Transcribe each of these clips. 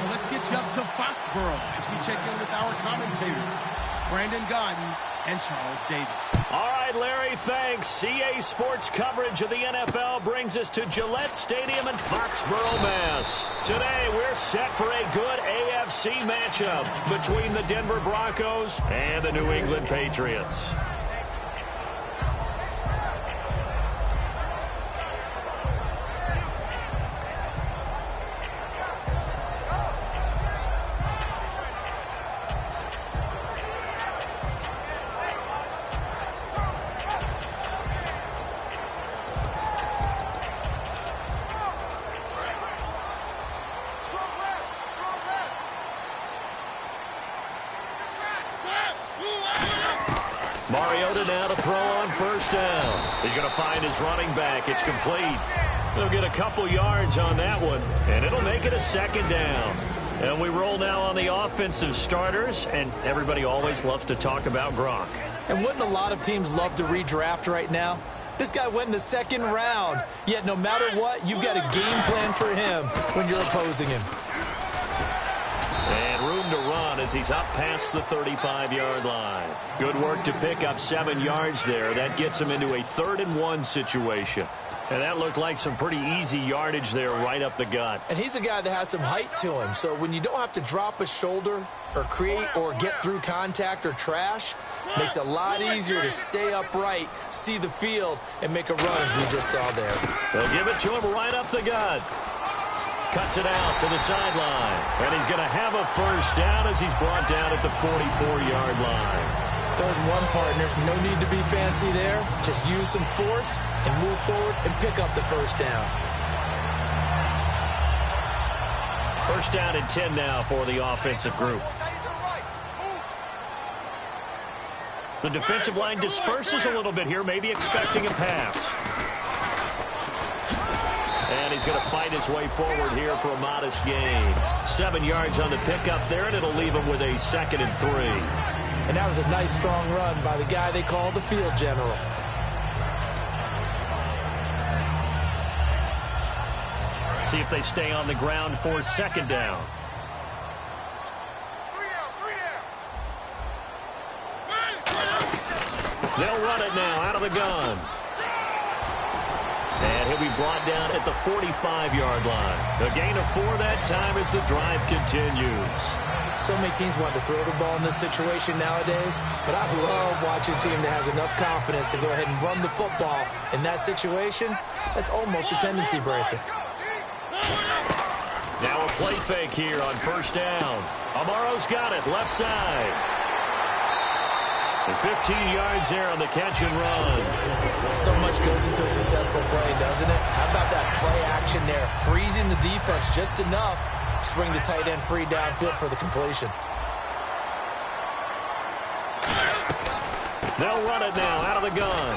So let's get you up to Foxborough as we check in with our commentators, Brandon Godden and Charles Davis. All right, Larry, thanks. EA Sports coverage of the NFL brings us to Gillette Stadium in Foxborough, Mass. Today, we're set for a good AFC matchup between the Denver Broncos and the New England Patriots. Mariota now to throw on first down. He's going to find his running back. It's complete. He'll get a couple yards on that one, and it'll make it a second down. And we roll now on the offensive starters, and everybody always loves to talk about Gronk. And wouldn't a lot of teams love to redraft right now? This guy went in the second round, yet no matter what, you've got a game plan for him when you're opposing him. And room to run as he's up past the 35-yard line. Good work to pick up 7 yards there. That gets him into a 3rd-and-1 situation. And that looked like some pretty easy yardage there right up the gut. And he's a guy that has some height to him. So when you don't have to drop a shoulder or create or get through contact or trash, makes it a lot easier to stay upright, see the field, and make a run as we just saw there. They'll give it to him right up the gut. Cuts it out to the sideline. And he's going to have a first down as he's brought down at the 44-yard line. 3rd and 1, partner. No need to be fancy there. Just use some force and move forward and pick up the first down. First down and 10 now for the offensive group. The defensive line disperses a little bit here, maybe expecting a pass. And he's going to fight his way forward here for a modest gain. 7 yards on the pickup there, and it'll leave him with a 2nd and 3. And that was a nice, strong run by the guy they call the field general. See if they stay on the ground for 2nd down. They'll run it now out of the gun. And he'll be brought down at the 45-yard line. A gain of 4 that time as the drive continues. So many teams want to throw the ball in this situation nowadays, but I love watching a team that has enough confidence to go ahead and run the football in that situation. That's almost a tendency breaker. Now a play fake here on first down. Amaro's got it, left side. And 15 yards there on the catch and run. So much goes into a successful play, doesn't it? How about that play action there, freezing the defense just enough to bring the tight end free downfield for the completion. They'll run it now out of the gun.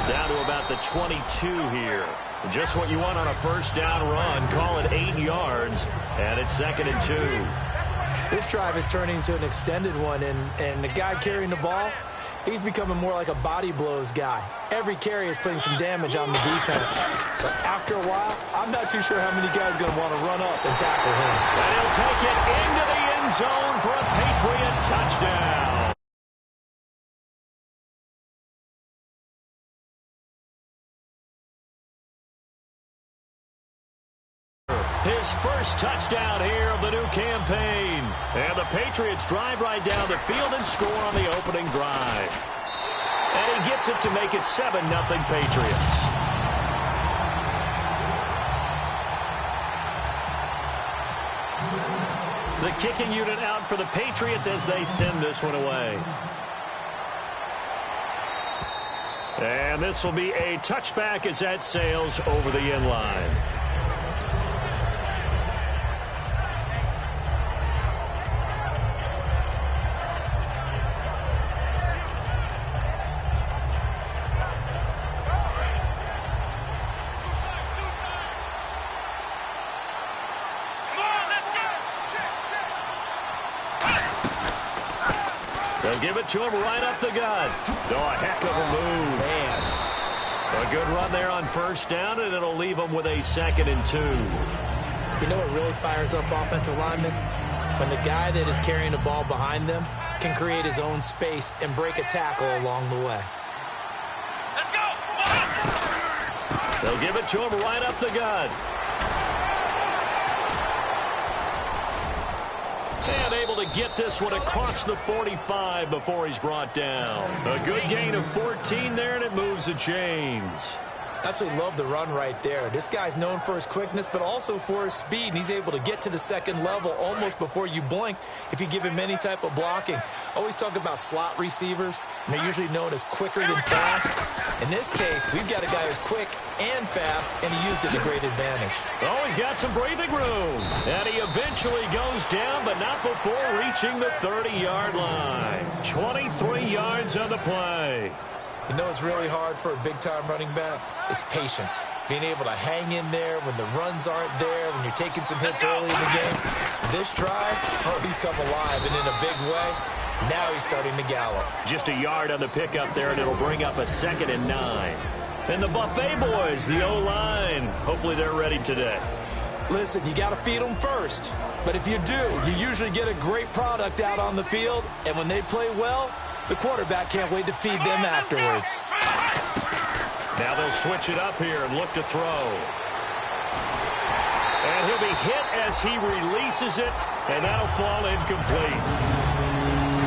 Down to about the 22 here. Just what you want on a first down run. Call it 8 yards, and it's 2nd and 2. This drive is turning into an extended one, and the guy carrying the ball, he's becoming more like a body blows guy. Every carry is putting some damage on the defense. So after a while, I'm not too sure how many guys are going to want to run up and tackle him. And he'll take it into the end zone for a Patriot touchdown. His first touchdown here of the new campaign. And the Patriots drive right down the field and score on the opening drive. And he gets it to make it 7-0 Patriots. The kicking unit out for the Patriots as they send this one away. And this will be a touchback as that sails over the end line. They'll give it to him right up the gut. Oh, a heck of a move. Man. A good run there on first down, and it'll leave him with a 2nd and 2. You know what really fires up offensive linemen? When the guy that is carrying the ball behind them can create his own space and break a tackle along the way. Let's go! They'll give it to him right up the gut. And able to get this one across the 45 before he's brought down. A good gain of 14 there, and it moves the chains. Absolutely love the run right there. This guy's known for his quickness, but also for his speed, and he's able to get to the second level almost before you blink if you give him any type of blocking. Always talk about slot receivers, and they're usually known as quicker than fast. In this case, we've got a guy who's quick and fast, and he used it to great advantage. Oh, he's got some breathing room. And he eventually goes down, but not before reaching the 30-yard line. 23 yards on the play. You know what's really hard for a big-time running back? Is patience. Being able to hang in there when the runs aren't there, when you're taking some hits early in the game. This drive, oh, he's come alive, and in a big way, now he's starting to gallop. Just a yard on the pickup there, and it'll bring up a 2nd and 9. And the Buffet boys, the O-line, hopefully they're ready today. Listen, you got to feed them first. But if you do, you usually get a great product out on the field, and when they play well, the quarterback can't wait to feed them afterwards. Now they'll switch it up here and look to throw. And he'll be hit as he releases it, and that'll fall incomplete.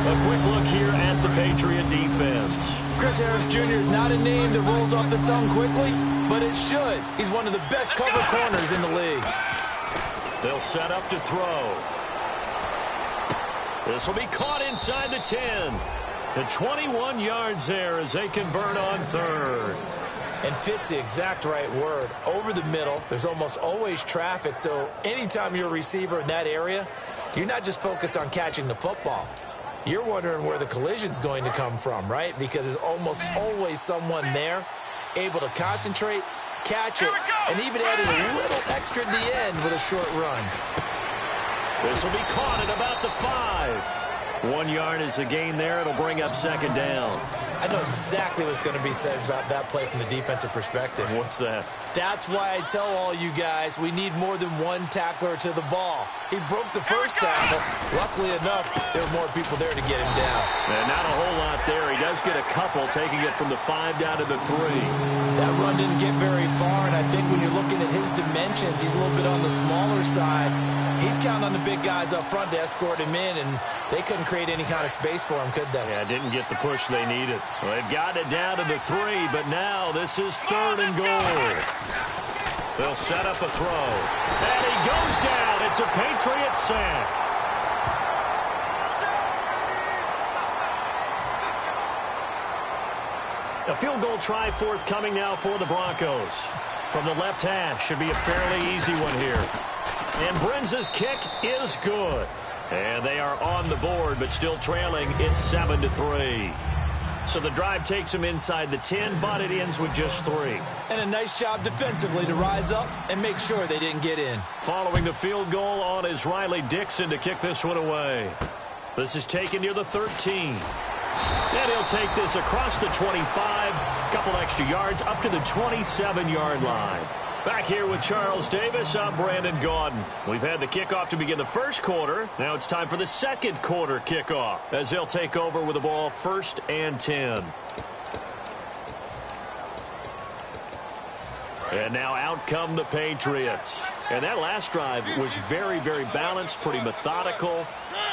A quick look here at the Patriot defense. Chris Harris Jr. is not a name that rolls off the tongue quickly, but it should. He's one of the best cover corners in the league. They'll set up to throw. This will be caught inside the 10. The 21 yards there as they convert on 3rd. And fit's the exact right word. Over the middle, there's almost always traffic, so anytime you're a receiver in that area, you're not just focused on catching the football. You're wondering where the collision's going to come from, right? Because there's almost always someone there able to concentrate, catch it, and even add in a little extra at the end with a short run. This will be caught at about the 5. 1 yard is the gain there. It'll bring up 2nd down. I know exactly what's going to be said about that play from the defensive perspective. What's that? That's why I tell all you guys we need more than one tackler to the ball. He broke the first tackle. Luckily enough, there were more people there to get him down. And not a whole lot there. He does get a couple, taking it from the 5 down to the 3. That run didn't get very far, and I think when you're looking at his dimensions, he's a little bit on the smaller side. He's counting on the big guys up front to escort him in, and they couldn't create any kind of space for him, could they? Yeah, didn't get the push they needed. Well, they've got it down to the 3, but now this is 3rd and goal. They'll set up a throw. And he goes down. It's a Patriot sack. A field goal try forthcoming now for the Broncos. From the left hash, should be a fairly easy one here. And Brinza's kick is good. And they are on the board, but still trailing. It's 7-3. So the drive takes them inside the 10, but it ends with just 3. And a nice job defensively to rise up and make sure they didn't get in. Following the field goal on is Riley Dixon to kick this one away. This is taken near the 13. And he'll take this across the 25, couple extra yards up to the 27-yard line. Back here with Charles Davis, I'm Brandon Gaudin. We've had the kickoff to begin the first quarter. Now it's time for the second quarter kickoff as they'll take over with the ball 1st and 10. And now out come the Patriots. And that last drive was very, very balanced, pretty methodical.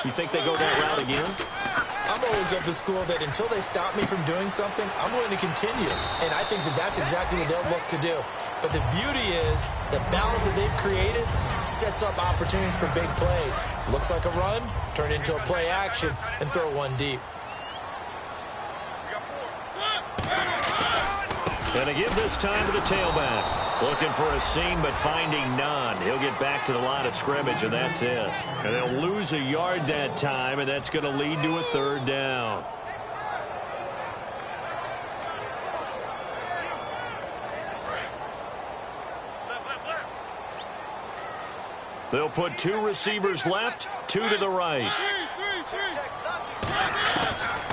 You think they go that route again? I'm always of the school that until they stop me from doing something, I'm going to continue. And I think that that's exactly what they'll look to do. But the beauty is the balance that they've created sets up opportunities for big plays. Looks like a run, turn into a play action, and throw one deep. And to give this time to the tailback. Looking for a seam, but finding none. He'll get back to the line of scrimmage, and that's it. And they'll lose a yard that time, and that's going to lead to a 3rd down. They'll put 2 receivers left, 2 to the right.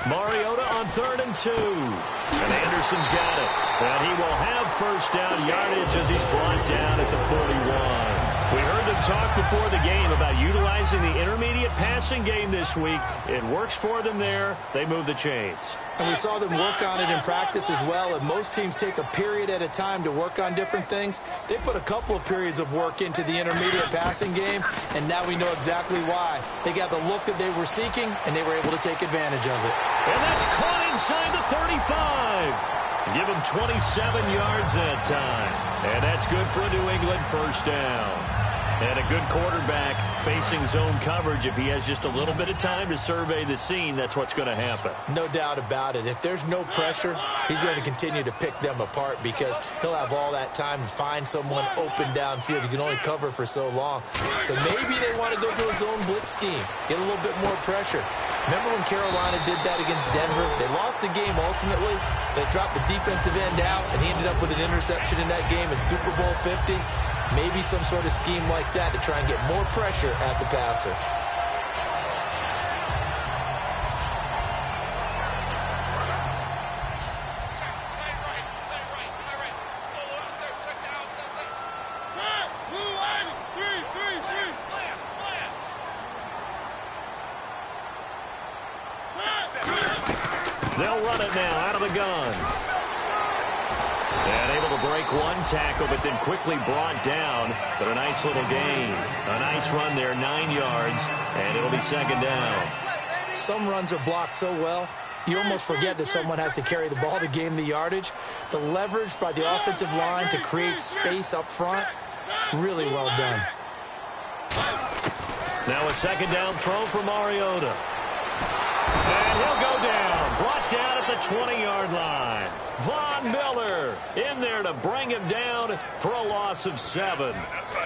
Mariota on 3rd and 2. And Anderson's got it. And he will have 1st down yardage as he's brought down at the 41. We heard them talk before the game about utilizing the intermediate passing game this week. It works for them there. They move the chains. And we saw them work on it in practice as well. And most teams take a period at a time to work on different things. They put a couple of periods of work into the intermediate passing game, and now we know exactly why. They got the look that they were seeking, and they were able to take advantage of it. And that's caught inside the 35. Give him 27 yards that time. And that's good for a New England first down. And a good quarterback facing zone coverage. If he has just a little bit of time to survey the scene, that's what's going to happen. No doubt about it. If there's no pressure, he's going to continue to pick them apart because he'll have all that time to find someone open downfield. You can only cover for so long. So maybe they want to go to a zone blitz scheme, get a little bit more pressure. Remember when Carolina did that against Denver? They lost the game ultimately. They dropped the defensive end out, and he ended up with an interception in that game in Super Bowl 50. Maybe some sort of scheme like that to try and get more pressure at the passer. They'll run it now out of the gun. And able to break one tackle, but then quickly brought down. But a nice little gain. A nice run there, 9 yards, and it'll be second down. Some runs are blocked so well, you almost forget that someone has to carry the ball to gain the yardage. The leverage by the offensive line to create space up front, really well done. Now a second down throw for Mariota. And he'll go down. Brought down at the 20-yard line. Von Miller in there to bring him down for a loss of 7.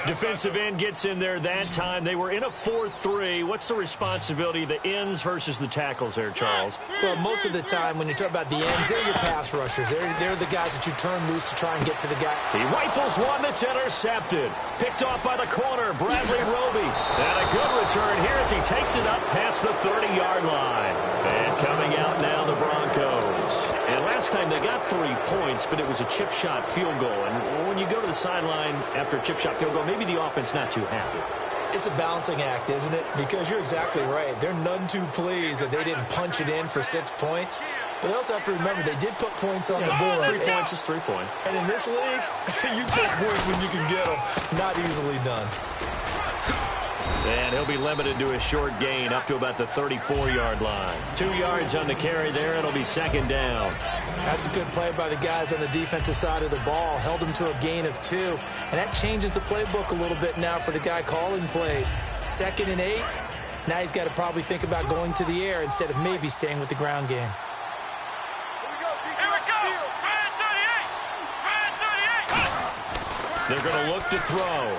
Defensive end gets in there that time. They were in a 4-3. What's the responsibility of the ends versus the tackles there, Charles? Well, most of the time when you talk about the ends, they're your pass rushers. They're the guys that you turn loose to try and get to the guy. He rifles one that's intercepted. Picked off by the corner, Bradley Roby. And a good return here as he takes it up past the 30-yard line. And coming out now, the Broncos. And last time they got 3 points, but it was a chip shot field goal. And when you go to the sideline after a chip shot field goal, maybe the offense not too happy. It's a balancing act, isn't it? Because you're exactly right. They're none too pleased that they didn't punch it in for 6 points. But they also have to remember they did put points on the board. 3 points is 3 points. And in this league, you take points when you can get them. Not easily done. And he'll be limited to a short gain up to about the 34-yard line. 2 yards on the carry there. It'll be second down. That's a good play by the guys on the defensive side of the ball. Held him to a gain of 2. And that changes the playbook a little bit now for the guy calling plays. 2nd and 8. Now he's got to probably think about going to the air instead of maybe staying with the ground game. They're going to look to throw.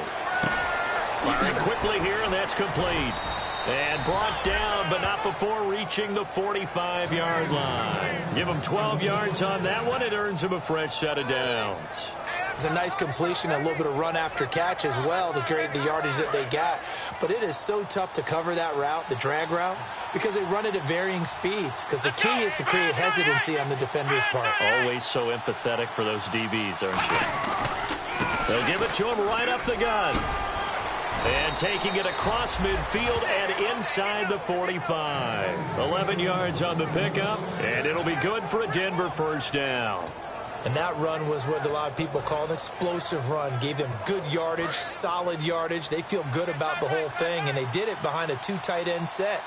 Firing quickly here, and that's complete. And brought down, but not before reaching the 45-yard line. Give him 12 yards on that one. It earns him a fresh set of downs. It's a nice completion, a little bit of run after catch as well to create the yardage that they got. But it is so tough to cover that route, the drag route, because they run it at varying speeds. Because the key is to create hesitancy on the defender's part. Always so empathetic for those DBs, aren't you? They'll give it to him right up the gun. And taking it across midfield and inside the 45. 11 yards on the pickup, and it'll be good for a Denver first down. And that run was what a lot of people call an explosive run. Gave them good yardage, solid yardage. They feel good about the whole thing, and they did it behind a 2 tight end set.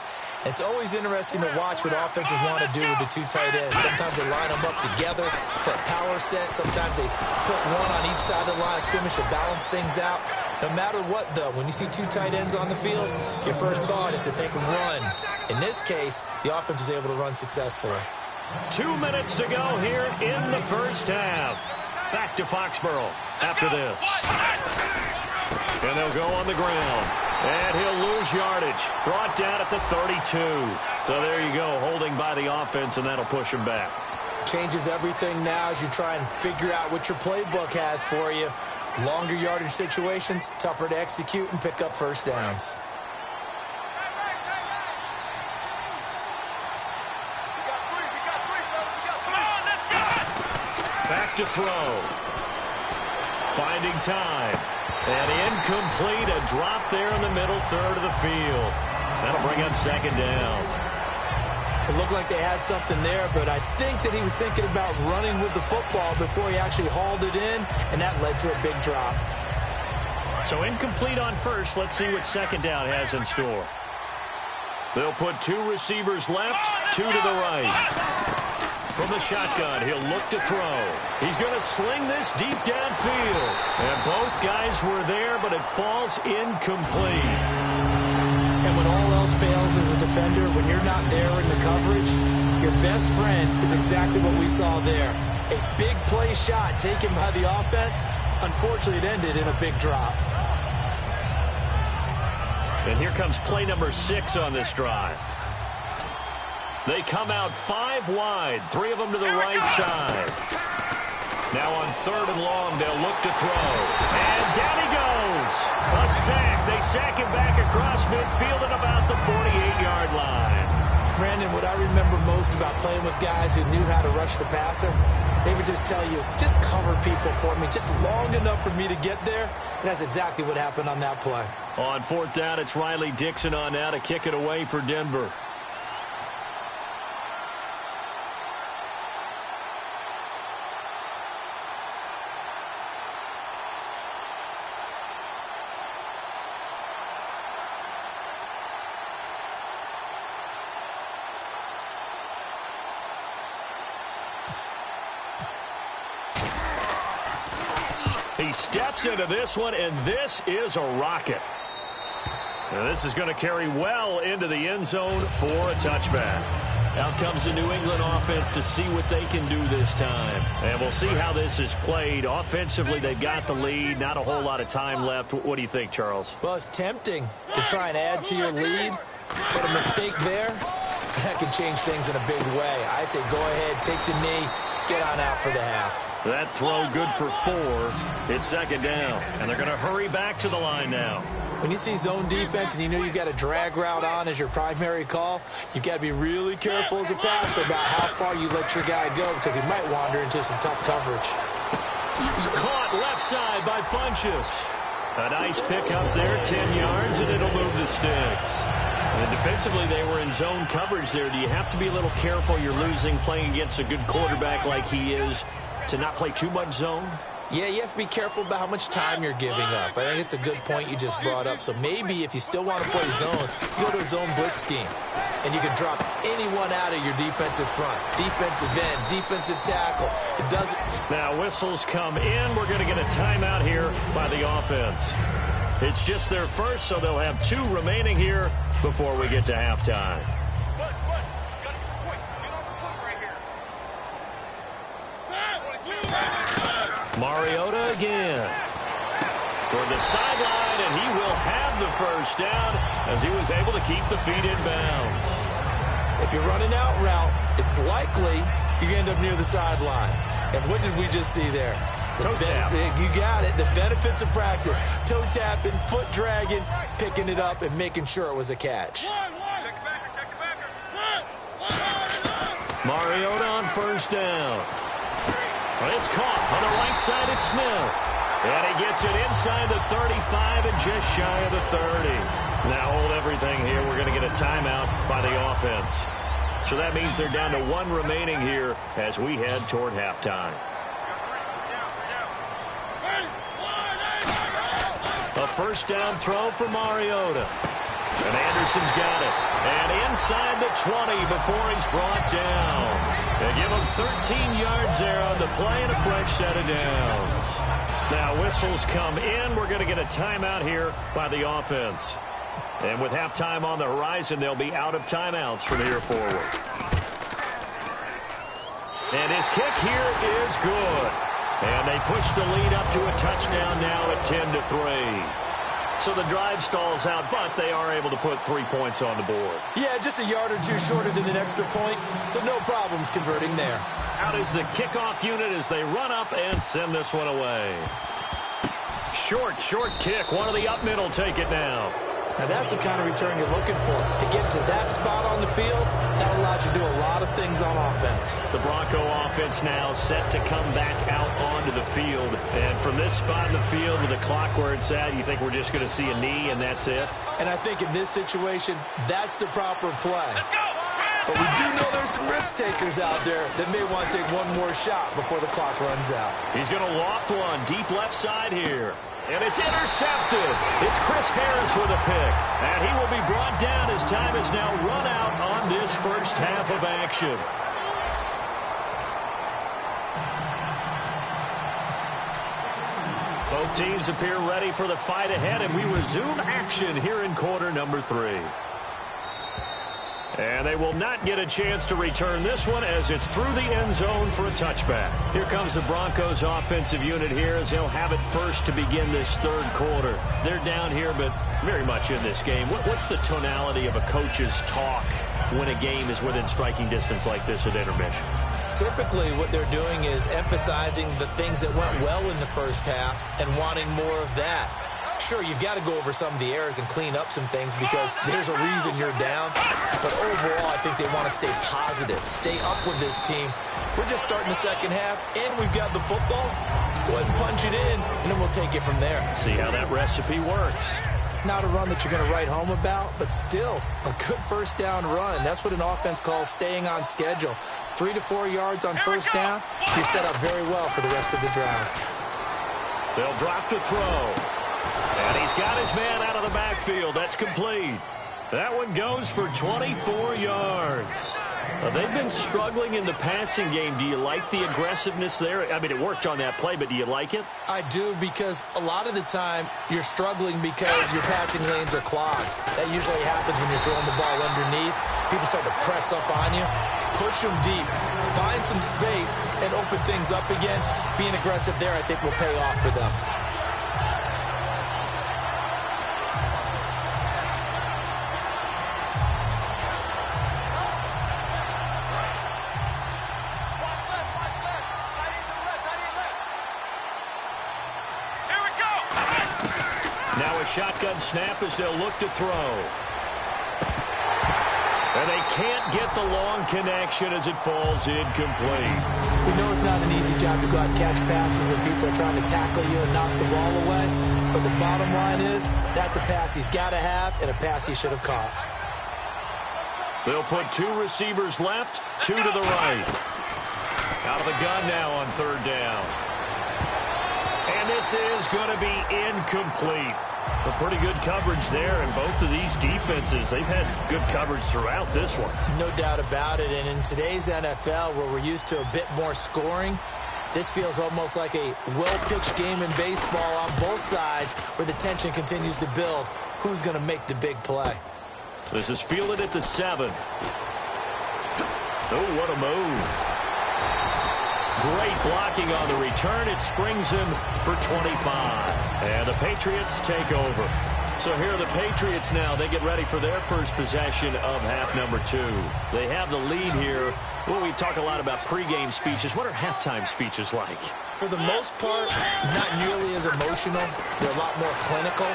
It's always interesting to watch what offenses want to do with the 2 tight ends. Sometimes they line them up together for a power set. Sometimes they put one on each side of the line of scrimmage to balance things out. No matter what, though, when you see 2 tight ends on the field, your first thought is to think run. In this case, the offense was able to run successfully. 2 minutes to go here in the first half. Back to Foxborough after this. And they'll go on the ground. And he'll lose yardage. Brought down at the 32. So there you go, holding by the offense, and that'll push him back. Changes everything now as you try and figure out what your playbook has for you. Longer yardage situations, tougher to execute and pick up first downs. Back to throw. Finding time. And incomplete, a drop there in the middle third of the field. That'll bring up second down. It looked like they had something there, but I think that he was thinking about running with the football before he actually hauled it in, and that led to a big drop. So incomplete on first. Let's see what second down has in store. They'll put two receivers left, two to the right. From the shotgun, he'll look to throw. He's going to sling this deep downfield. And both guys were there, but it falls incomplete. And when all else fails as a defender, when you're not there in the coverage, your best friend is exactly what we saw there. A big play shot taken by the offense. Unfortunately, it ended in a big drop. And here comes play number 6 on this drive. They come out 5 wide, 3 of them to the right side. Now on 3rd and long, they'll look to throw. And down he goes. A sack. They sack him back across midfield at about the 48-yard line. Brandon, what I remember most about playing with guys who knew how to rush the passer, they would just tell you, just cover people for me, just long enough for me to get there. And that's exactly what happened on that play. On 4th down, it's Riley Dixon on now to kick it away for Denver. He steps into this one, and this is a rocket. And this is going to carry well into the end zone for a touchback. Out comes the New England offense to see what they can do this time. And we'll see how this is played. Offensively, they've got the lead. Not a whole lot of time left. What do you think, Charles? Well, it's tempting to try and add to your lead, but a mistake there, that could change things in a big way. I say go ahead, take the knee, get on out for the half. That throw good for 4. It's second down, and they're going to hurry back to the line now. When you see zone defense and you know you've got a drag route on as your primary call, you've got to be really careful as a passer about how far you let your guy go because he might wander into some tough coverage. Caught left side by Funchess. A nice pick up there, 10 yards, and it'll move the sticks. And defensively, they were in zone coverage there. Do you have to be a little careful? You're losing playing against a good quarterback like he is to not play too much zone? Yeah, you have to be careful about how much time you're giving up. I think it's a good point you just brought up. So maybe if you still want to play zone, you go to a zone blitz scheme. And you can drop anyone out of your defensive front. Defensive end, defensive tackle. It doesn't... Now whistles come in. We're going to get a timeout here by the offense. It's just their first, so they'll have 2 remaining here before we get to halftime. Mariota again. Toward the sideline, and he will have the first down as he was able to keep the feet in bounds. If you're running out route, it's likely you're going to end up near the sideline. And what did we just see there? Toe tap. You got it. The benefits of practice. Toe tapping, foot dragging, picking it up, and making sure it was a catch. Mariota on first down. Well, it's caught on the right side. It's Smith. And he gets it inside the 35 and just shy of the 30. Now hold everything here. We're going to get a timeout by the offense. So that means they're down to 1 remaining here as we head toward halftime. A first down throw for Mariota. And Anderson's got it. And inside the 20 before he's brought down. They give him 13 yards there on the play and a fresh set of downs. Now whistles come in. We're going to get a timeout here by the offense. And with halftime on the horizon, they'll be out of timeouts from here forward. And his kick here is good. And they push the lead up to a touchdown now at 10-3. So the drive stalls out, but they are able to put 3 points on the board. Yeah, just a yard or 2 shorter than an extra point, so no problems converting there. Out is the kickoff unit as they run up and send this one away. Short kick. One of the up middle take it now. Now, that's the kind of return you're looking for. To get to that spot on the field, that allows you to do a lot of things on offense. The Bronco offense now set to come back out onto the field. And from this spot in the field with the clock where it's at, you think we're just going to see a knee and that's it? And I think in this situation, that's the proper play. But we do know there's some risk takers out there that may want to take one more shot before the clock runs out. He's going to loft one deep left side here. And it's intercepted. It's Chris Harris with a pick. And he will be brought down as time is now run out on this first half of action. Both teams appear ready for the fight ahead, and we resume action here in quarter number 3. And they will not get a chance to return this one as it's through the end zone for a touchback. Here comes the Broncos offensive unit here as they'll have it first to begin this third quarter. They're down here, but very much in this game. What's the tonality of a coach's talk when a game is within striking distance like this at intermission? Typically, what they're doing is emphasizing the things that went well in the first half and wanting more of that. Sure, you've got to go over some of the errors and clean up some things because there's a reason you're down. But overall, I think they want to stay positive, stay up with this team. We're just starting the second half, and we've got the football. Let's go ahead and punch it in, and then we'll take it from there. See how that recipe works. Not a run that you're going to write home about, but still a good first down run. That's what an offense calls staying on schedule. 3 to 4 yards on first down. You're set up very well for the rest of the drive. They'll drop to throw. And he's got his man out of the backfield. That's complete. That one goes for 24 yards. They've been struggling in the passing game. Do you like the aggressiveness there? I mean, it worked on that play, but do you like it? I do, because a lot of the time you're struggling because your passing lanes are clogged. That usually happens when you're throwing the ball underneath. People start to press up on you. Push them deep. Find some space and open things up again. Being aggressive there, I think, will pay off for them. Now a shotgun snap as they'll look to throw. And they can't get the long connection as it falls incomplete. We know it's not an easy job to go out and catch passes when people are trying to tackle you and knock the ball away. But the bottom line is, that's a pass he's got to have and a pass he should have caught. They'll put 2 receivers left, 2 to the right. Out of the gun now on third down. And this is going to be incomplete. A pretty good coverage there, and both of these defenses, they've had good coverage throughout this one. No doubt about it, and in today's NFL, where we're used to a bit more scoring, this feels almost like a well-pitched game in baseball on both sides, where the tension continues to build. Who's going to make the big play? This is fielded at the 7. Oh, what a move. Great blocking on the return. It springs him for 25. And the Patriots take over. So here are the Patriots now. They get ready for their first possession of half number 2. They have the lead here. Well, we talk a lot about pregame speeches. What are halftime speeches like? For the most part, not nearly as emotional. They're a lot more clinical.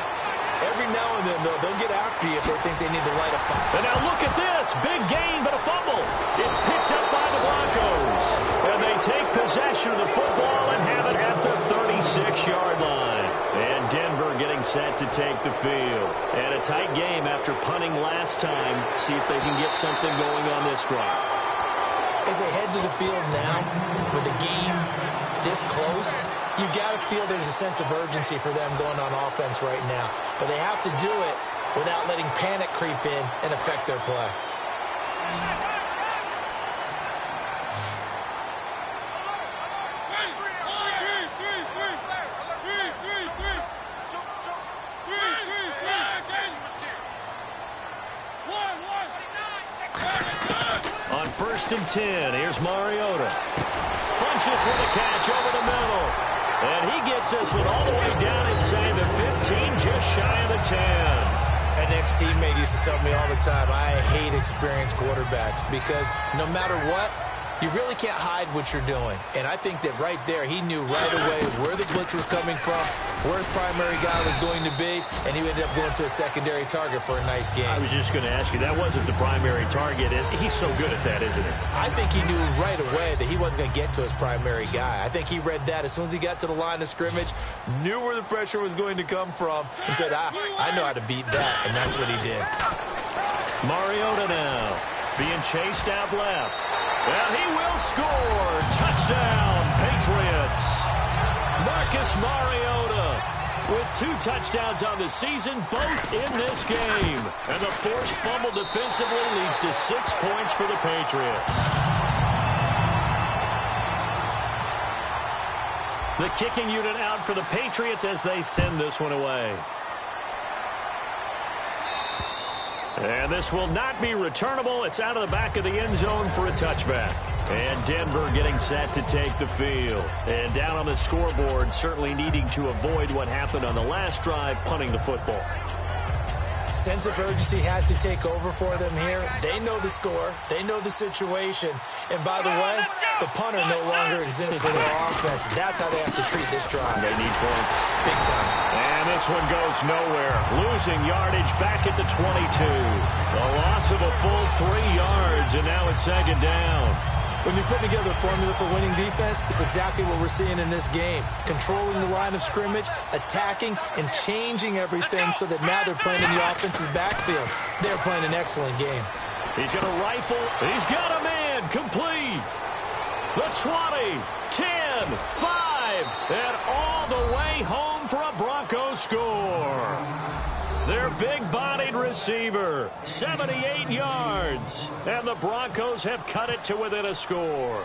Every now and then, though, they'll get after you if they think they need to light a fire. And now look at this. Big gain, but a fumble. It's picked up by the Broncos. And they take possession of the football and have it at the 36-yard line. And Denver getting set to take the field. And a tight game after punting last time. See if they can get something going on this drive. As they head to the field now, with the game this close, you've got to feel there's a sense of urgency for them going on offense right now. But they have to do it without letting panic creep in and affect their play. On 1st and 10, here's Mariota. Funches with a catch over the middle. And he gets this one all the way down inside the 15, just shy of the 10. An ex-teammate used to tell me all the time, I hate experienced quarterbacks because no matter what, You really can't hide what you're doing. And I think that right there, he knew right away where the blitz was coming from, where his primary guy was going to be, and he ended up going to a secondary target for a nice game. I was just going to ask you, that wasn't the primary target, and he's so good at that, isn't he? I think he knew right away that he wasn't going to get to his primary guy. I think he read that as soon as he got to the line of scrimmage, knew where the pressure was going to come from, and said, I know how to beat that, and that's what he did. Mariota now being chased out left. And he will score. Touchdown, Patriots. Marcus Mariota with 2 touchdowns on the season, both in this game. And the forced fumble defensively leads to 6 points for the Patriots. The kicking unit out for the Patriots as they send this one away. And this will not be returnable. It's out of the back of the end zone for a touchback. And Denver getting set to take the field. And down on the scoreboard, certainly needing to avoid what happened on the last drive, punting the football. Sense of urgency has to take over for them here. They know the score. They know the situation. And by the way, the punter no longer exists for their offense. That's how they have to treat this drive. They need points. Big time. And this one goes nowhere. Losing yardage back at the 22. A loss of a full 3 yards, and now it's second down. When you put together a formula for winning defense, it's exactly what we're seeing in this game. Controlling the line of scrimmage, attacking, and changing everything so that now they're playing in the offense's backfield. They're playing an excellent game. He's going to rifle. He's got a man. Complete. The 20, 10, 5, and all the way home for a Broncos score. Their big-bodied receiver, 78 yards. And the Broncos have cut it to within a score.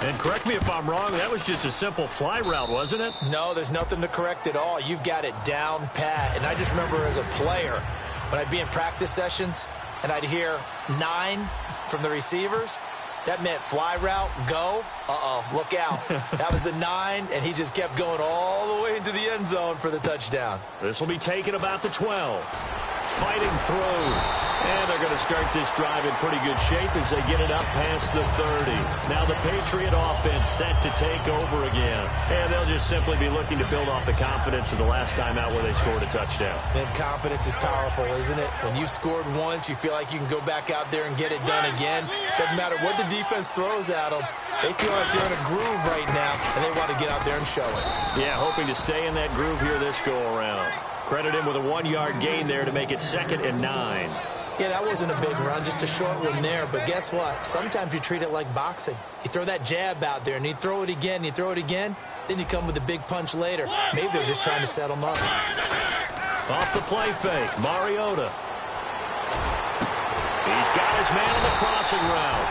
And correct me if I'm wrong, that was just a simple fly route, wasn't it? No, there's nothing to correct at all. You've got it down pat. And I just remember as a player, when I'd be in practice sessions, and I'd hear 9 from the receivers, that meant fly route, go, look out. That was the 9, and he just kept going all the way into the end zone for the touchdown. This will be taken about the 12. Fighting through. And they're going to start this drive in pretty good shape as they get it up past the 30. Now the Patriot offense set to take over again. And they'll just simply be looking to build off the confidence of the last time out where they scored a touchdown. And confidence is powerful, isn't it? When you've scored once, you feel like you can go back out there and get it done again. Doesn't matter what the defense throws at them. They feel like they're in a groove right now, and they want to get out there and show it. Yeah, hoping to stay in that groove here this go-around. Credit him with a 1-yard gain there to make it 2nd and 9. Yeah, that wasn't a big run, just a short one there. But guess what? Sometimes you treat it like boxing. You throw that jab out there, and you throw it again, you throw it again, then you come with a big punch later. Maybe they're just trying to set them up. Off the play fake, Mariota. He's got his man on the crossing route.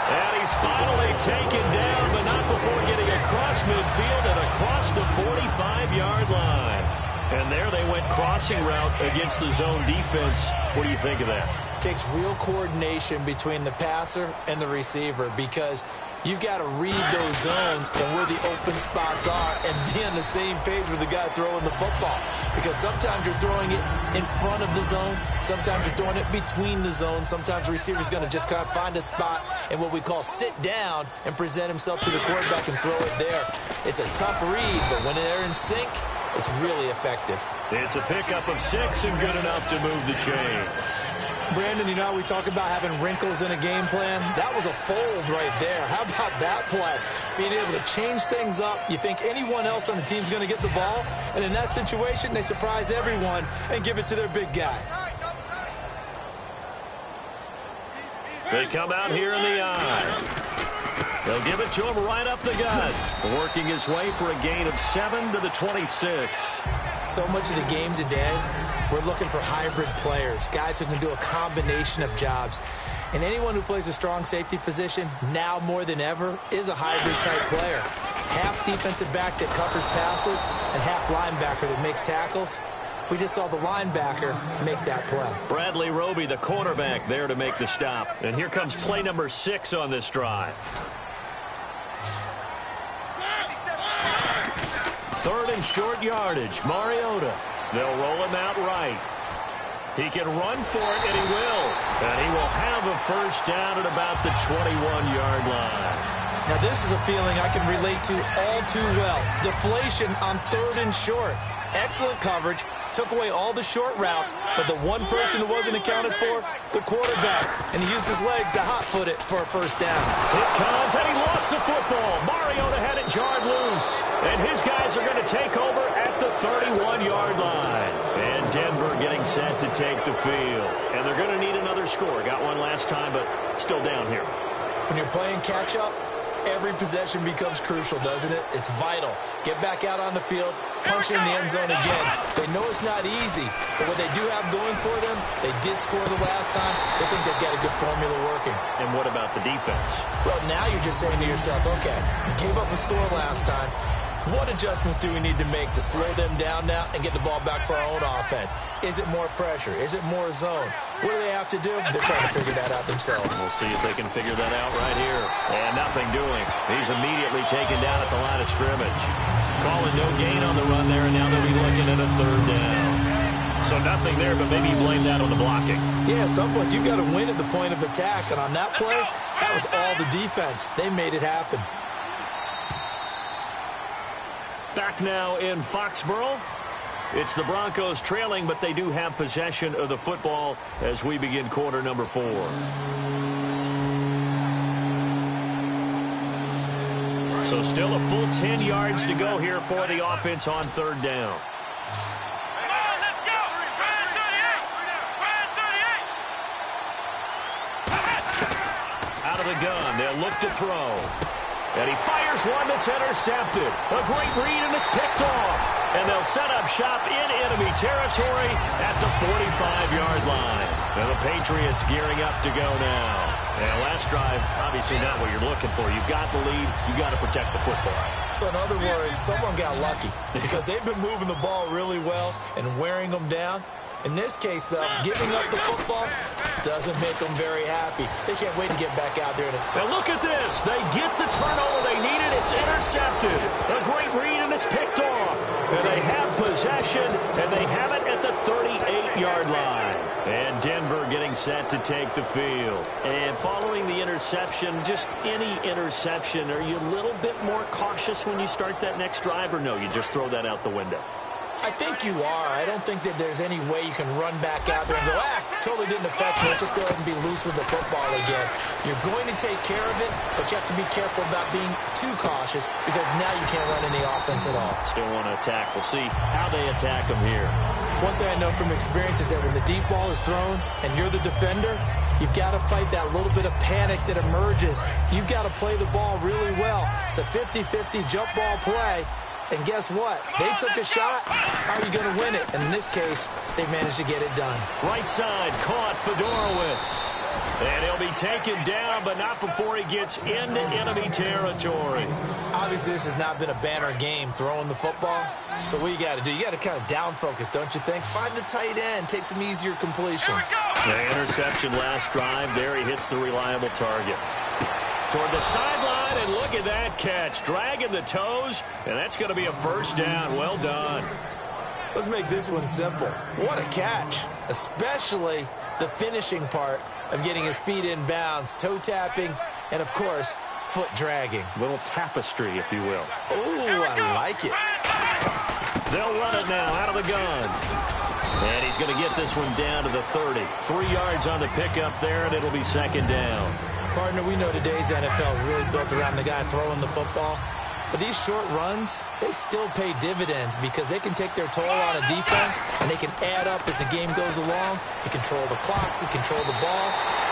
And he's finally taken down, but not before getting across midfield and across the 45-yard line. And there they went crossing route against the zone defense. What do you think of that? Takes real coordination between the passer and the receiver because you've got to read those zones and where the open spots are and be on the same page with the guy throwing the football. Because sometimes you're throwing it in front of the zone. Sometimes you're throwing it between the zones. Sometimes the receiver's going to just kind of find a spot and what we call sit down and present himself to the quarterback and throw it there. It's a tough read, but when they're in sync, it's really effective. It's a pickup of 6 and good enough to move the chains. Brandon, you know, we talk about having wrinkles in a game plan. That was a fold right there. How about that play? Being able to change things up. You think anyone else on the team's going to get the ball, and in that situation, they surprise everyone and give it to their big guy. They come out here in the eye. They'll give it to him right up the gut. Working his way for a gain of 7 to the 26. So much of the game today, we're looking for hybrid players, guys who can do a combination of jobs. And anyone who plays a strong safety position, now more than ever, is a hybrid-type player. Half defensive back that covers passes and half linebacker that makes tackles. We just saw the linebacker make that play. Bradley Roby, the cornerback, there to make the stop. And here comes play number 6 on this drive. 3rd and short yardage. Mariota. They'll roll him out right. He can run for it, and he will. And he will have a first down at about the 21-yard line. Now, this is a feeling I can relate to all too well. Deflation on 3rd and short. Excellent coverage. Took away all the short routes, but the one person who wasn't accounted for, the quarterback. And he used his legs to hot-foot it for a first down. It comes, and he lost the football. Mariota had it jarred loose. And his guys are going to take over at the 31-yard line. And Denver getting set to take the field. And they're going to need another score. Got one last time, but still down here. When you're playing catch-up, every possession becomes crucial, doesn't it? It's vital. Get back out on the field, punch in the end zone again. They know it's not easy, but what they do have going for them, they did score the last time. They think they've got a good formula working. And what about the defense? Well, now you're just saying to yourself, okay, we gave up a score last time. What adjustments do we need to make to slow them down now and get the ball back for our own offense? Is it more pressure? Is it more zone? What do they have to do? They're trying to figure that out themselves. We'll see if they can figure that out right here. And nothing doing. He's immediately taken down at the line of scrimmage. Calling no gain on the run there, and now they'll be looking at a 3rd down. So nothing there, but maybe you blame that on the blocking. Yeah, at some point you've got to win at the point of attack. And on that play, that was all the defense. They made it happen. Back now in Foxborough. It's the Broncos trailing, but they do have possession of the football as we begin quarter number 4. So still a full 10 yards to go here for the offense on 3rd down. Come on, let's go! Ryan 38! Ryan 38! Out of the gun, they'll look to throw. And he fires one that's intercepted. A great read, and it's picked off. And they'll set up shop in enemy territory at the 45-yard line. And the Patriots gearing up to go now. And last drive, obviously not what you're looking for. You've got the lead. You've got to protect the football. So in other words, someone got lucky because they've been moving the ball really well and wearing them down. In this case, though, giving up the football doesn't make them very happy. They can't wait to get back out there. Now look at this. They get the turnover they needed. It's intercepted. A great read, and it's picked off. And they have possession, and they have it at the 38-yard line. And Denver getting set to take the field. And following the interception, just any interception, are you a little bit more cautious when you start that next drive, or no, you just throw that out the window? I think you are. I don't think that there's any way you can run back out there and go, totally didn't affect me. Let's just go ahead and be loose with the football again. You're going to take care of it, but you have to be careful about being too cautious because now you can't run any offense at all. Still want to attack. We'll see how they attack them here. One thing I know from experience is that when the deep ball is thrown and you're the defender, you've got to fight that little bit of panic that emerges. You've got to play the ball really well. It's a 50-50 jump ball play. And guess what? They took a shot. How are you going to win it? And in this case, they managed to get it done. Right side caught Fedorowicz. And he'll be taken down, but not before he gets into enemy territory. Obviously, this has not been a banner game throwing the football. So what you got to do? You got to kind of down focus, don't you think? Find the tight end. Take some easier completions. The interception last drive. There he hits the reliable target. Toward the sideline, and look at that catch. Dragging the toes, and that's going to be a first down. Well done. Let's make this one simple. What a catch, especially the finishing part of getting his feet in bounds, toe tapping, and, of course, foot dragging. Little tapestry, if you will. Oh, I like it. They'll run it now out of the gun. And he's going to get this one down to the 30. 3 yards on the pickup there, and it'll be second down. Partner, we know today's NFL is really built around the guy throwing the football. But these short runs, they still pay dividends because they can take their toll on a defense, and they can add up as the game goes along. You control the clock, you control the ball,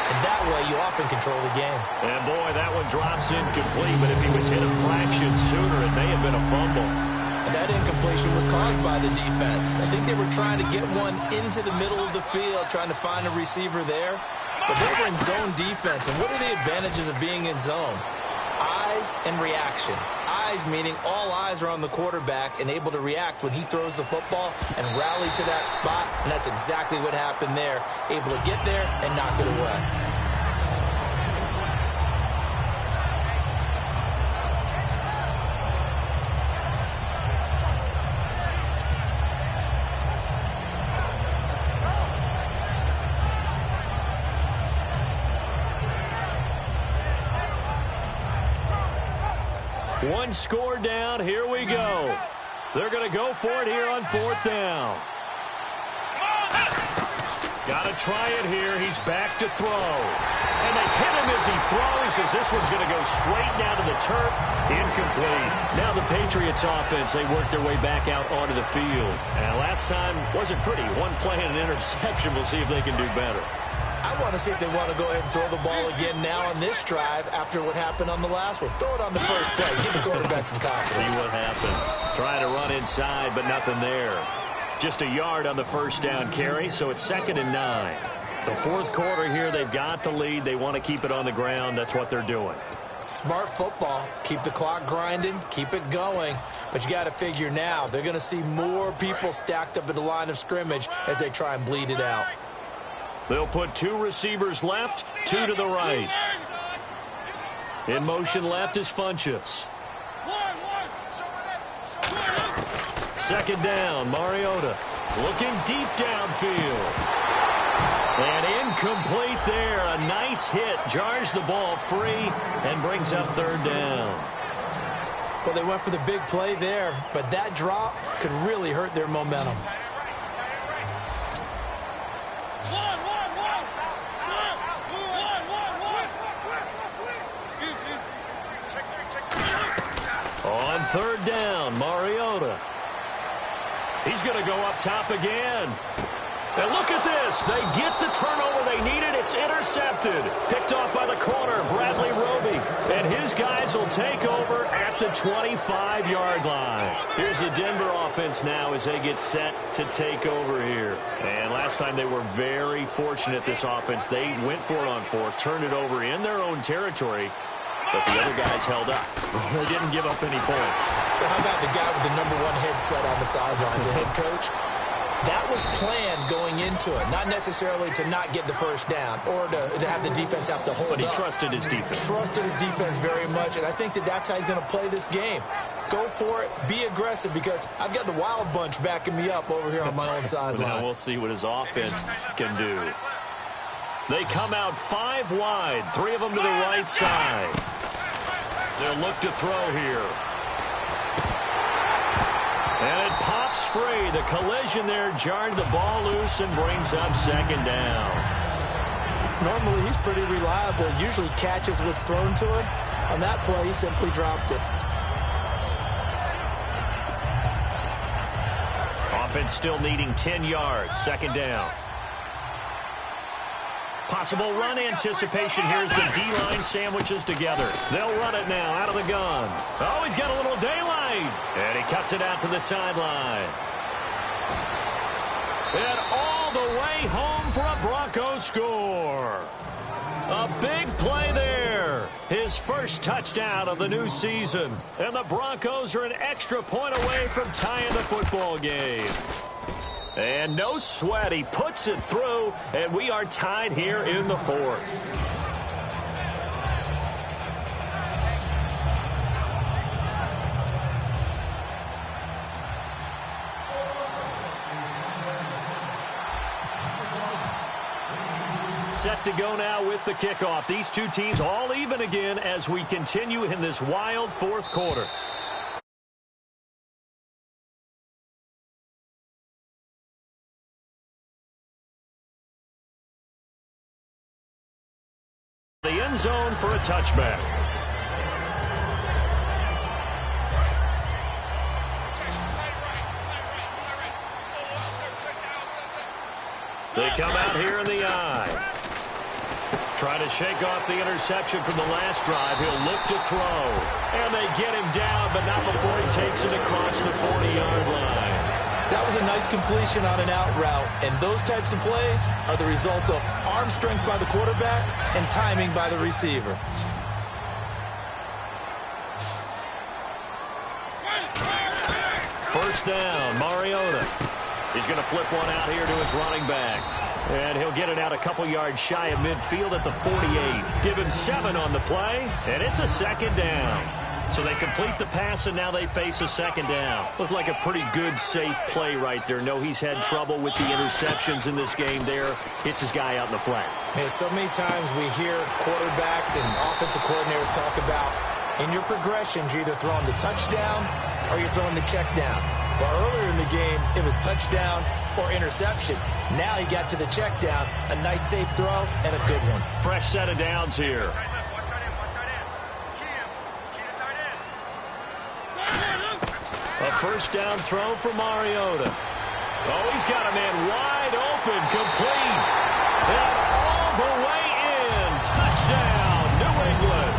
and that way you often control the game. And, boy, that one drops incomplete, but if he was hit a fraction sooner, it may have been a fumble. And that incompletion was caused by the defense. I think they were trying to get one into the middle of the field, trying to find a receiver there. But they were in zone defense. And what are the advantages of being in zone? Eyes and reaction. Eyes meaning all eyes are on the quarterback and able to react when he throws the football and rally to that spot. And that's exactly what happened there. Able to get there and knock it away. One score down. Here we go. They're going to go for it here on 4th down. Got to try it here. He's back to throw. And they hit him as he throws, as this one's going to go straight down to the turf. Incomplete. Now the Patriots offense, they work their way back out onto the field. And last time wasn't pretty. One play and an interception. We'll see if they can do better. I want to see if they want to go ahead and throw the ball again now on this drive after what happened on the last one. Throw it on the first play. Give the quarterback some confidence. See what happens. Trying to run inside, but nothing there. Just a yard on the first down carry, so it's 2nd and 9. The 4th quarter here, they've got the lead. They want to keep it on the ground. That's what they're doing. Smart football. Keep the clock grinding. Keep it going. But you got to figure now, they're going to see more people stacked up at the line of scrimmage as they try and bleed it out. They'll put 2 receivers left, 2 to the right. In motion left is Funchess. 2nd down, Mariota. Looking deep downfield. And incomplete there. A nice hit. Jars the ball free and brings up 3rd down. Well, they went for the big play there, but that drop could really hurt their momentum. On 3rd down, Mariota. He's going to go up top again. And look at this. They get the turnover they needed. It's intercepted. Picked off by the corner, Bradley Roby. And his guys will take over at the 25-yard line. Here's the Denver offense now as they get set to take over here. And last time they were very fortunate, this offense. They went for it on 4th, turned it over in their own territory. But the other guys held up. They didn't give up any points. So how about the guy with the #1 headset on the sidelines, the head coach? That was planned going into it, not necessarily to not get the first down or to have the defense have to hold up. But he trusted his defense. Trusted his defense very much, and I think that's how he's going to play this game. Go for it, be aggressive, because I've got the Wild Bunch backing me up over here on my own sideline. Now we'll see what his offense can do. They come out 5 wide, 3 of them to the right side. They'll look to throw here. And it pops free. The collision there jarred the ball loose and brings up 2nd down. Normally, he's pretty reliable. Usually catches what's thrown to him. On that play, he simply dropped it. Offense still needing 10 yards. 2nd down. Possible run anticipation. Here's the D-line sandwiches together. They'll run it now out of the gun. Oh, he's got a little daylight. And he cuts it out to the sideline. And all the way home for a Broncos score. A big play there. His first touchdown of the new season. And the Broncos are an extra point away from tying the football game. And no sweat. He puts it through, and we are tied here in the 4th. Set to go now with the kickoff. These two teams all even again as we continue in this wild 4th quarter. The end zone for a touchback. They come out here in the eye. Try to shake off the interception from the last drive. He'll look to throw. And they get him down, but not before he takes it across the 40-yard line. That was a nice completion on an out route, and those types of plays are the result of arm strength by the quarterback and timing by the receiver. First down, Mariota. He's going to flip one out here to his running back. And he'll get it out a couple yards shy of midfield at the 48. Give him 7 on the play, and it's a 2nd down. So they complete the pass, and now they face a 2nd down. Looked like a pretty good, safe play right there. No, he's had trouble with the interceptions in this game there. Hits his guy out in the flat. Man, so many times we hear quarterbacks and offensive coordinators talk about In your progressions, you're either throwing the touchdown or you're throwing the check down. But earlier in the game, it was touchdown or interception. Now he got to the check down, a nice safe throw, and a good one. Fresh set of downs here. A first down throw for Mariota. Oh, he's got a man wide open, complete. And all the way in. Touchdown, New England.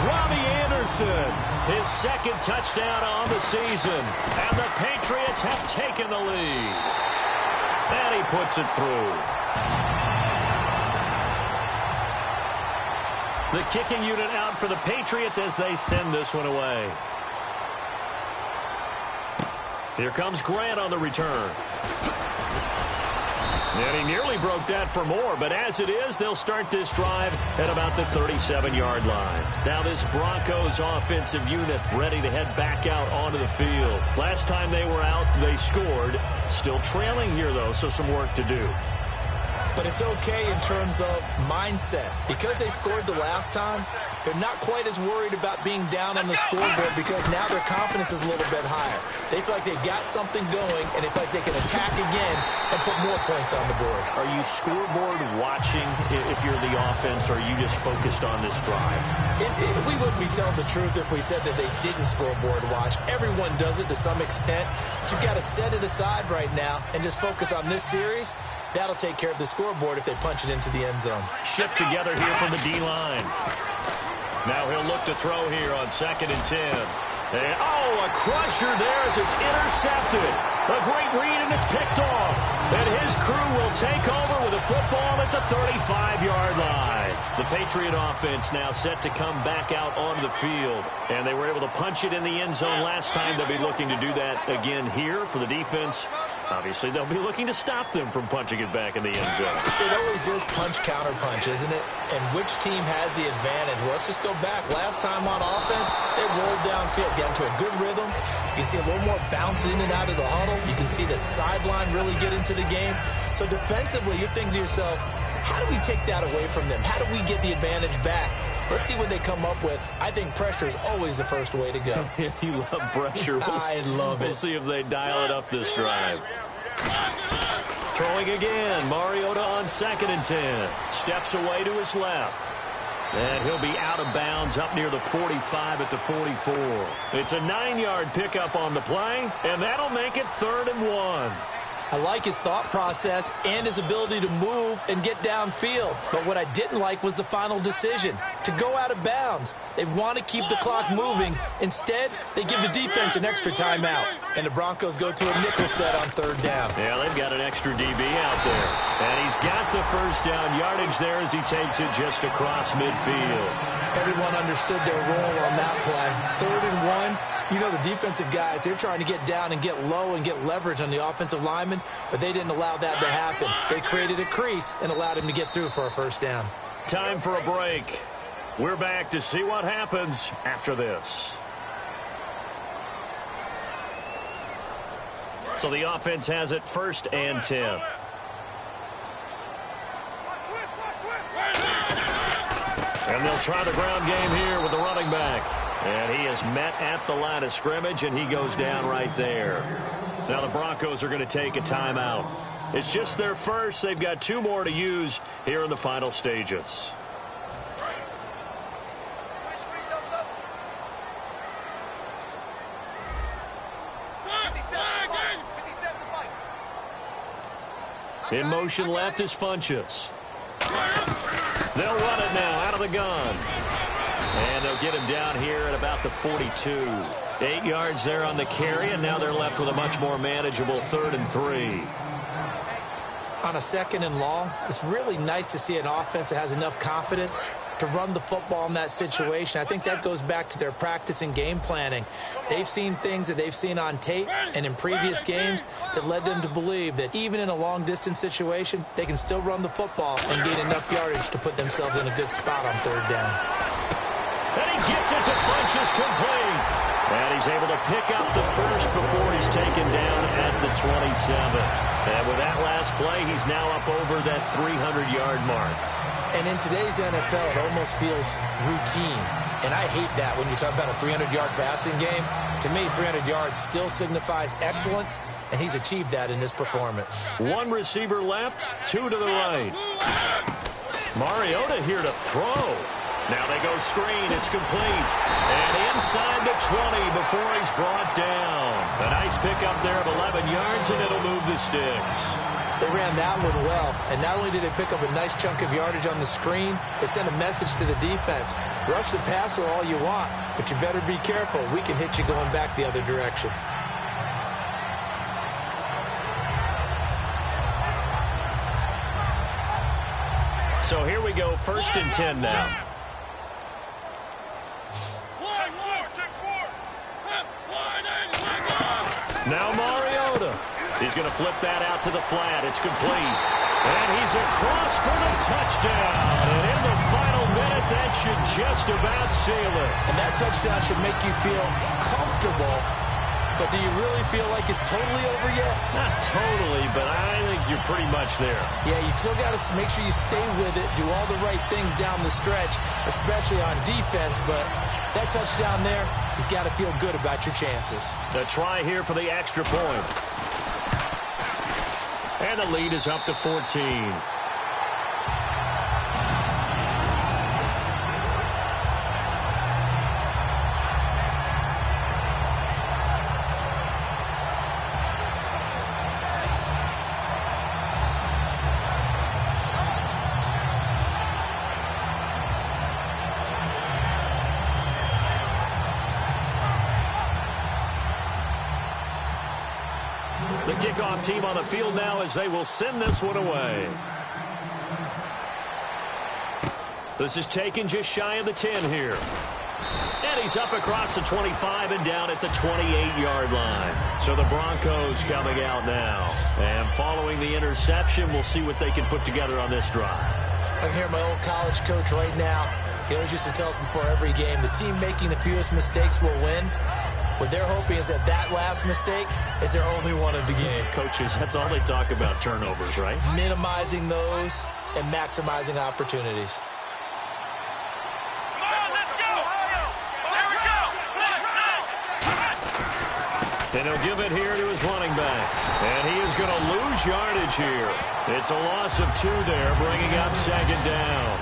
Robbie Anderson, his second touchdown on the season. And the Patriots have taken the lead. And he puts it through. The kicking unit out for the Patriots as they send this one away. Here comes Grant on the return. And he nearly broke that for more, but as it is, they'll start this drive at about the 37-yard line. Now this Broncos offensive unit ready to head back out onto the field. Last time they were out, they scored. Still trailing here, though, so some work to do. But it's okay in terms of mindset. Because they scored the last time, they're not quite as worried about being down on the scoreboard because now their confidence is a little bit higher. They feel like they've got something going, and they feel like they can attack again and put more points on the board. Are you scoreboard watching if you're the offense, or are you just focused on this drive? We wouldn't be telling the truth if we said that they didn't scoreboard watch. Everyone does it to some extent. But you've got to set it aside right now and just focus on this series. That'll take care of the scoreboard if they punch it into the end zone. Shift together here from the D-line. Now he'll look to throw here on 2nd and 10. And, oh, a crusher there as it's intercepted. A great read, and it's picked off. And his crew will take over with a football at the 35-yard line. The Patriot offense now set to come back out onto the field. And they were able to punch it in the end zone last time. They'll be looking to do that again here for the defense. Obviously, they'll be looking to stop them from punching it back in the end zone. It always is punch-counter-punch, isn't it? And which team has the advantage? Well, let's just go back. Last time on offense, they rolled downfield, got into a good rhythm. You can see a little more bounce in and out of the huddle. You can see the sideline really get into the game. So defensively, you're thinking to yourself, how do we take that away from them? How do we get the advantage back? Let's see what they come up with. I think pressure is always the first way to go. You love pressure. I love it. We'll see if they dial it up this drive. Throwing again. Mariota on 2nd and 10. Steps away to his left. And he'll be out of bounds up near the 45 at the 44. It's a 9-yard pickup on the play, and that'll make it 3rd and 1. I like his thought process and his ability to move and get downfield. But what I didn't like was the final decision, to go out of bounds. They want to keep the clock moving. Instead, they give the defense an extra timeout. And the Broncos go to a nickel set on 3rd down. Yeah, they've got an extra DB out there. And he's got the first down yardage there as he takes it just across midfield. Everyone understood their role on that play. 3rd and 1. You know, the defensive guys, they're trying to get down and get low and get leverage on the offensive lineman, but they didn't allow that to happen. They created a crease and allowed him to get through for a first down. Time for a break. We're back to see what happens after this. So the offense has it 1st and 10. And they'll try the ground game here with the running back. And he is met at the line of scrimmage, and he goes down right there. Now the Broncos are going to take a timeout. It's just their first. They've got 2 more to use here in the final stages. In motion left is Funchess. They'll run it now out of the gun. And they'll get him down here at about the 42. 8 yards there on the carry, and now they're left with a much more manageable 3rd and 3. On a 2nd and long, it's really nice to see an offense that has enough confidence to run the football in that situation. I think that goes back to their practice and game planning. They've seen things that they've seen on tape and in previous games that led them to believe that even in a long-distance situation, they can still run the football and gain enough yardage to put themselves in a good spot on 3rd down. And he gets it to Funchess complete. And he's able to pick up the first before he's taken down at the 27. And with that last play, he's now up over that 300-yard mark. And in today's NFL, it almost feels routine. And I hate that when you talk about a 300-yard passing game. To me, 300 yards still signifies excellence, and he's achieved that in this performance. One receiver left, two to the right. Mariota here to throw. Now they go screen. It's complete. And inside the 20 before he's brought down. A nice pickup there of 11 yards, and it'll move the sticks. They ran that one well, and not only did they pick up a nice chunk of yardage on the screen, they sent a message to the defense. Rush the passer all you want, but you better be careful. We can hit you going back the other direction. So here we go, 1st and 10 now. Now Mariota. He's going to flip that out to the flat. It's complete. And he's across for the touchdown. And in the final minute, that should just about seal it. And that touchdown should make you feel comfortable. But do you really feel like it's totally over yet? Not totally, but I think you're pretty much there. Yeah, you still got to make sure you stay with it, do all the right things down the stretch, especially on defense. But that touchdown there, you've got to feel good about your chances. The try here for the extra point. And the lead is up to 14. The kickoff team on the field now as they will send this one away. This is taken just shy of the 10 here. And he's up across the 25 and down at the 28-yard line. So the Broncos coming out now. And following the interception, we'll see what they can put together on this drive. I can hear my old college coach right now. He always used to tell us before every game, the team making the fewest mistakes will win. What they're hoping is that last mistake is their only one of the game. Coaches, that's all they talk about, turnovers, right? Minimizing those and maximizing opportunities. Come on, let's go! There we go! And he'll give it here to his running back. And he is going to lose yardage here. It's a loss of 2 there, bringing up 2nd down.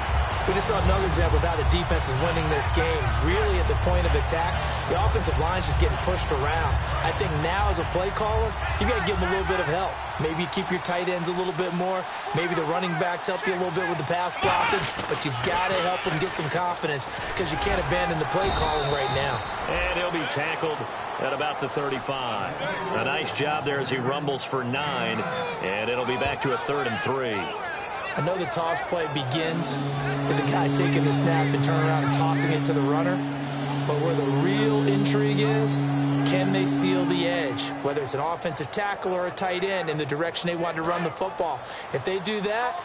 We just saw another example of how the defense is winning this game. Really at the point of attack, the offensive line's just getting pushed around. I think now as a play caller, you got to give them a little bit of help. Maybe keep your tight ends a little bit more. Maybe the running backs help you a little bit with the pass blocking. But you've got to help them get some confidence because you can't abandon the play calling right now. And he'll be tackled at about the 35. A nice job there as he rumbles for 9. And it'll be back to a 3rd and 3. I know the toss play begins with the guy taking the snap and turning around and tossing it to the runner. But where the real intrigue is, can they seal the edge? Whether it's an offensive tackle or a tight end in the direction they want to run the football. If they do that,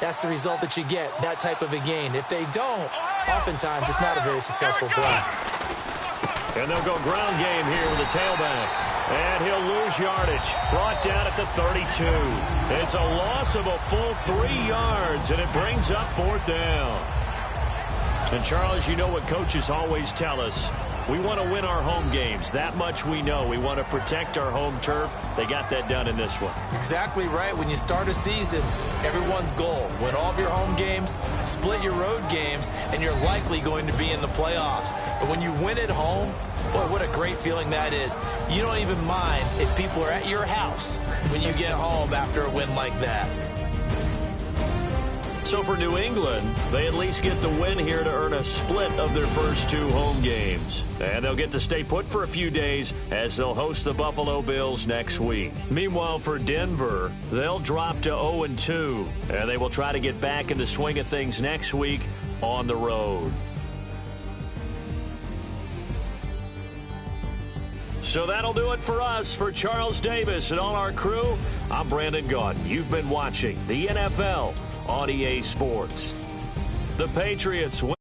that's the result that you get, that type of a gain. If they don't, oftentimes it's not a very successful play. And they'll go ground game here with the tailback. And he'll lose yardage. Brought down at the 32. It's a loss of a full 3 yards, and it brings up 4th down. And, Charles, you know what coaches always tell us. We want to win our home games. That much we know. We want to protect our home turf. They got that done in this one. Exactly right. When you start a season, everyone's goal, win all of your home games, split your road games, and you're likely going to be in the playoffs. But when you win at home, boy, what a great feeling that is. You don't even mind if people are at your house when you get home after a win like that. So for New England, they at least get the win here to earn a split of their first 2 home games. And they'll get to stay put for a few days as they'll host the Buffalo Bills next week. Meanwhile, for Denver, they'll drop to 0-2, and they will try to get back in the swing of things next week on the road. So that'll do it for us. For Charles Davis and all our crew, I'm Brandon Gaudin. You've been watching the NFL on EA Sports. The Patriots win.